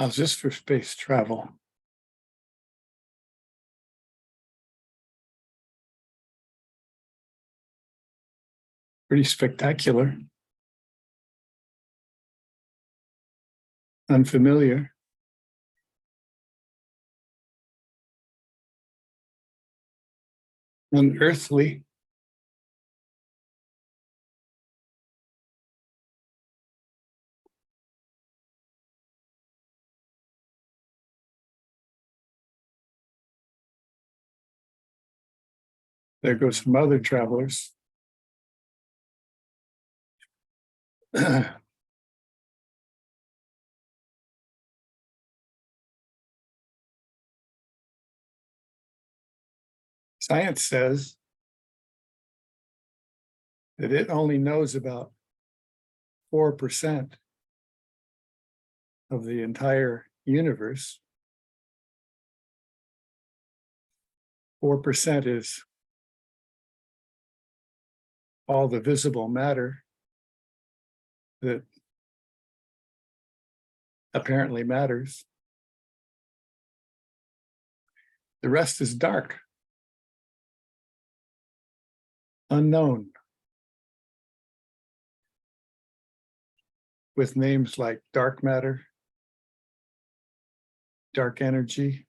How's this for space travel? Pretty spectacular. Unfamiliar. Unearthly. There go some other travelers. Science says that it only knows about 4% of the entire universe. 4% is all the visible matter that apparently matters. The rest is dark, unknown, with names like dark matter, dark energy,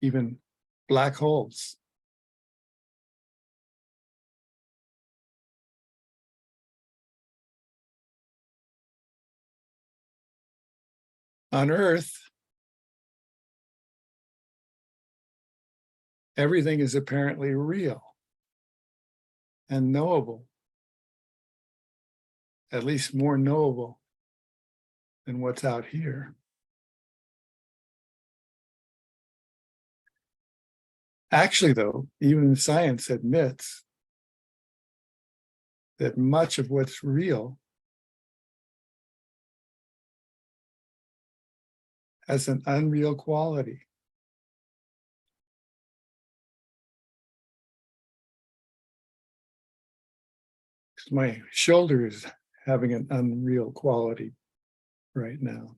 even black holes. On Earth, everything is apparently real and knowable, at least more knowable than what's out here. Actually, though, even science admits that much of what's real has an unreal quality. My shoulder is having an unreal quality right now.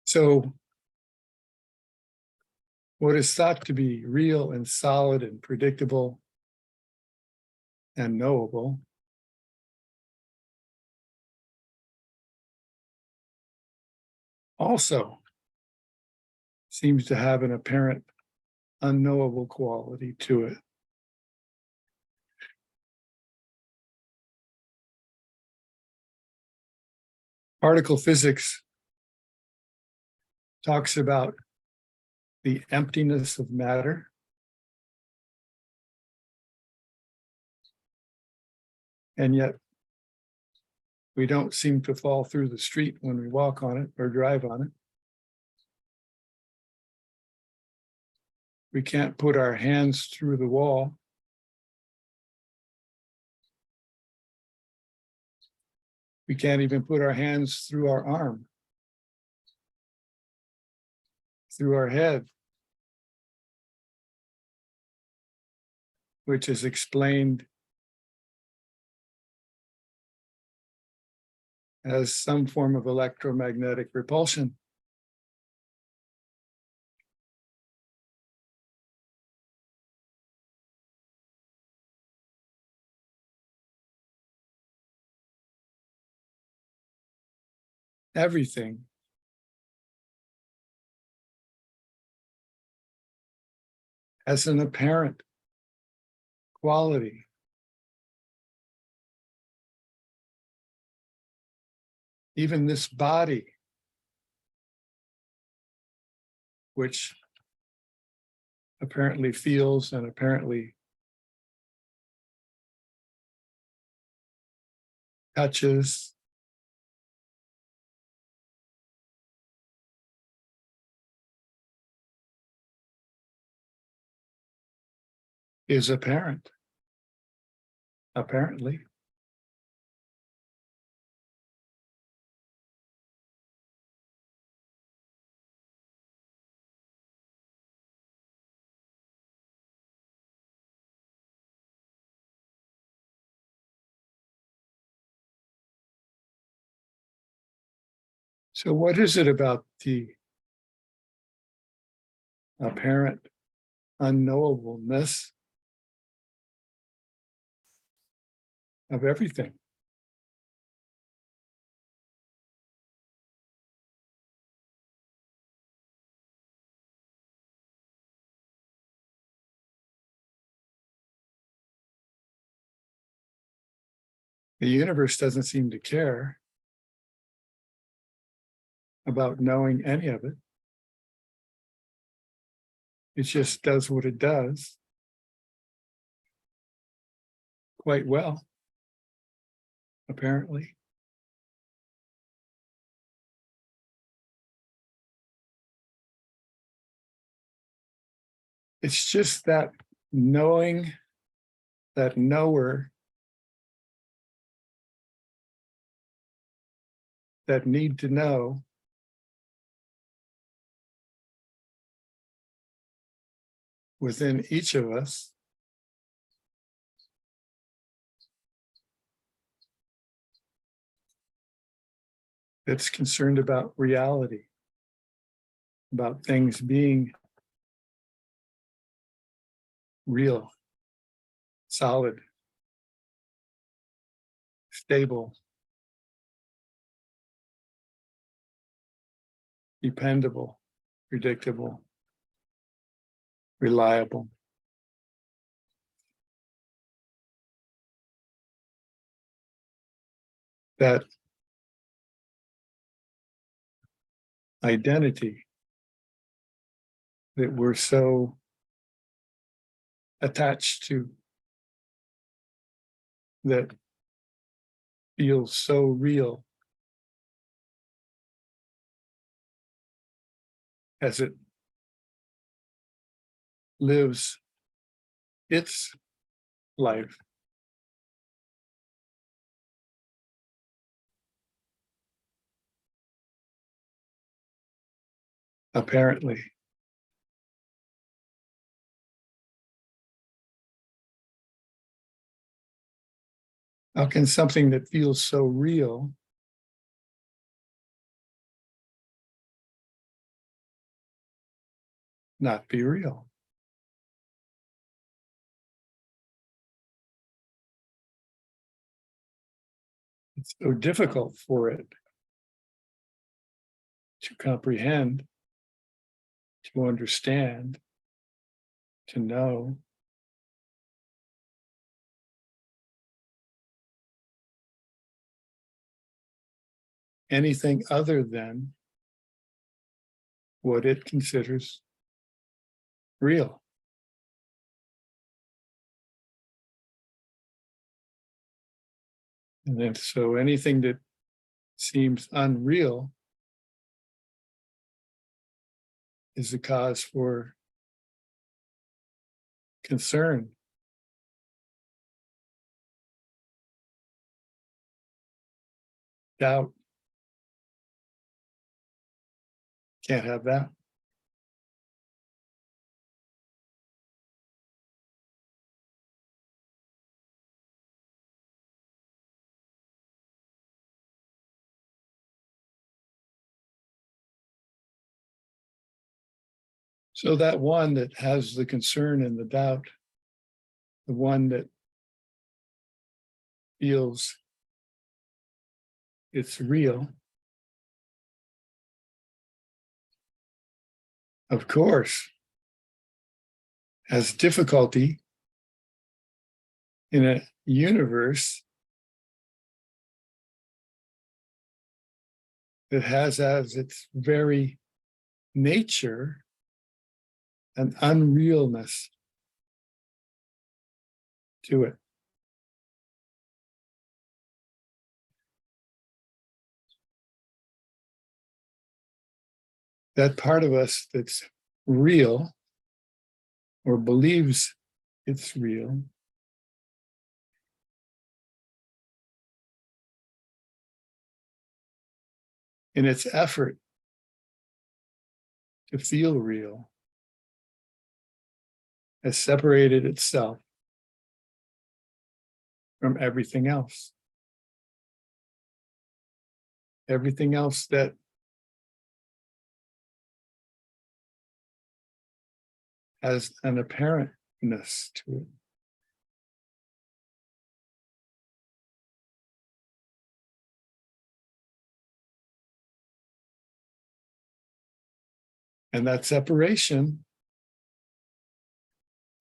So what is thought to be real and solid and predictable and knowable also seems to have an apparent unknowable quality to it. Particle physics talks about the emptiness of matter. And yet we don't seem to fall through the street when we walk on it or drive on it. We can't put our hands through the wall. We can't even put our hands through our arm, through our head, which is explained as some form of electromagnetic repulsion. Everything has an apparent quality. Even this body, which apparently feels and apparently touches, is apparent, apparently. So what is it about the apparent unknowableness of everything? The universe doesn't seem to care about knowing any of it. It just does what it does quite well, apparently. It's just that knowing, that knower, that need to know within each of us that's concerned about reality, about things being real, solid, stable, dependable, predictable, reliable. That identity that we're so attached to, that feels so real as it lives its life. Apparently. How can something that feels so real not be real? It's so difficult for it to comprehend, to understand, to know. Anything other than what it considers real. And then so anything that seems unreal is a cause for concern, doubt. Can't have that. So that one that has the concern and the doubt, the one that feels it's real, of course, has difficulty in a universe that has as its very nature an unrealness to it. That part of us that's real or believes it's real in its effort to feel real has separated itself from everything else. Everything else that has an apparentness to it. And that separation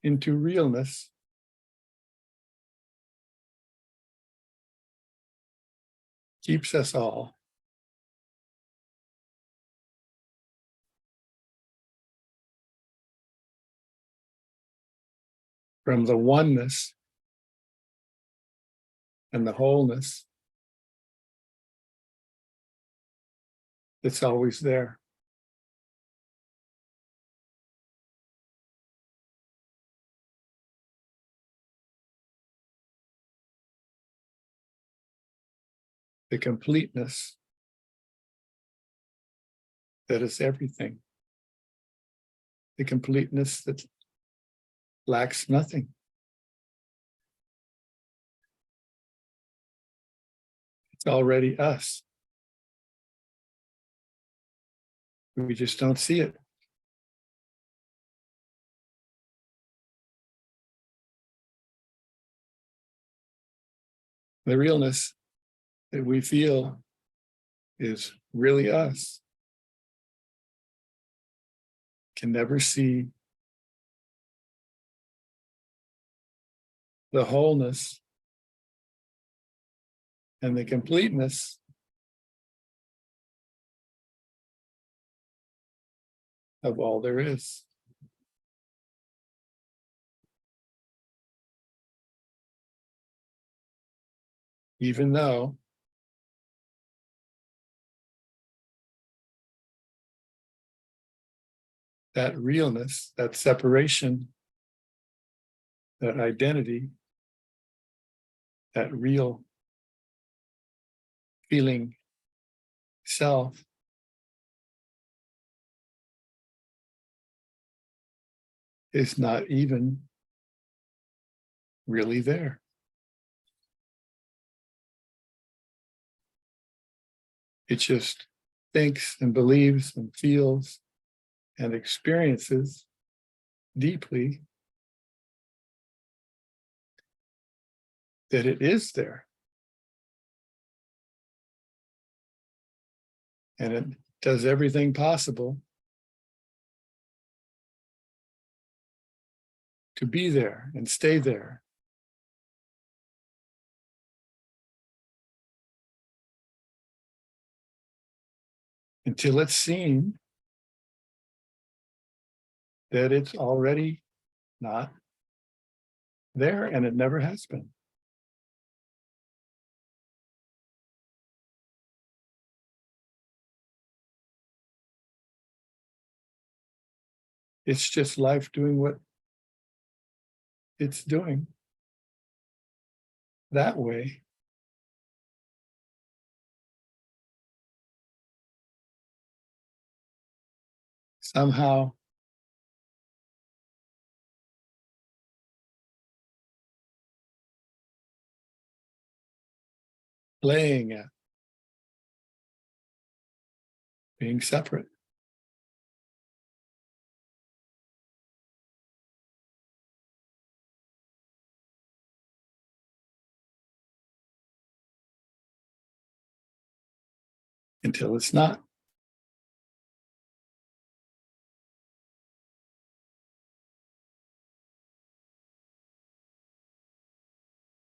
into realness keeps us all from the oneness and the wholeness that's always there. The completeness that is everything. The completeness that lacks nothing. It's already us. We just don't see it. The realness that we feel is really us can never see the wholeness and the completeness of all there is. Even though that realness, that separation, that identity, that real feeling self is not even really there. It just thinks and believes and feels and experiences deeply that it is there. And it does everything possible to be there and stay there. Until it's seen that it's already not there and it never has been. It's just life doing what it's doing that way. Somehow playing at being separate. Until it's not.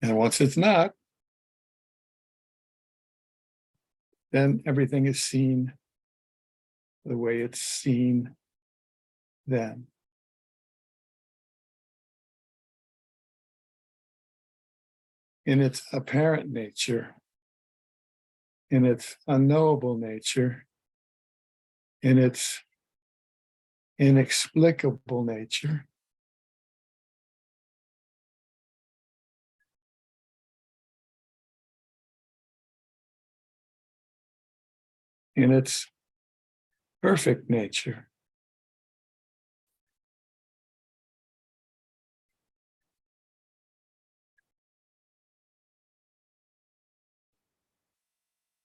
And once it's not, then everything is seen the way it's seen then. In its apparent nature, in its unknowable nature, in its inexplicable nature. In its perfect nature.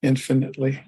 Infinitely.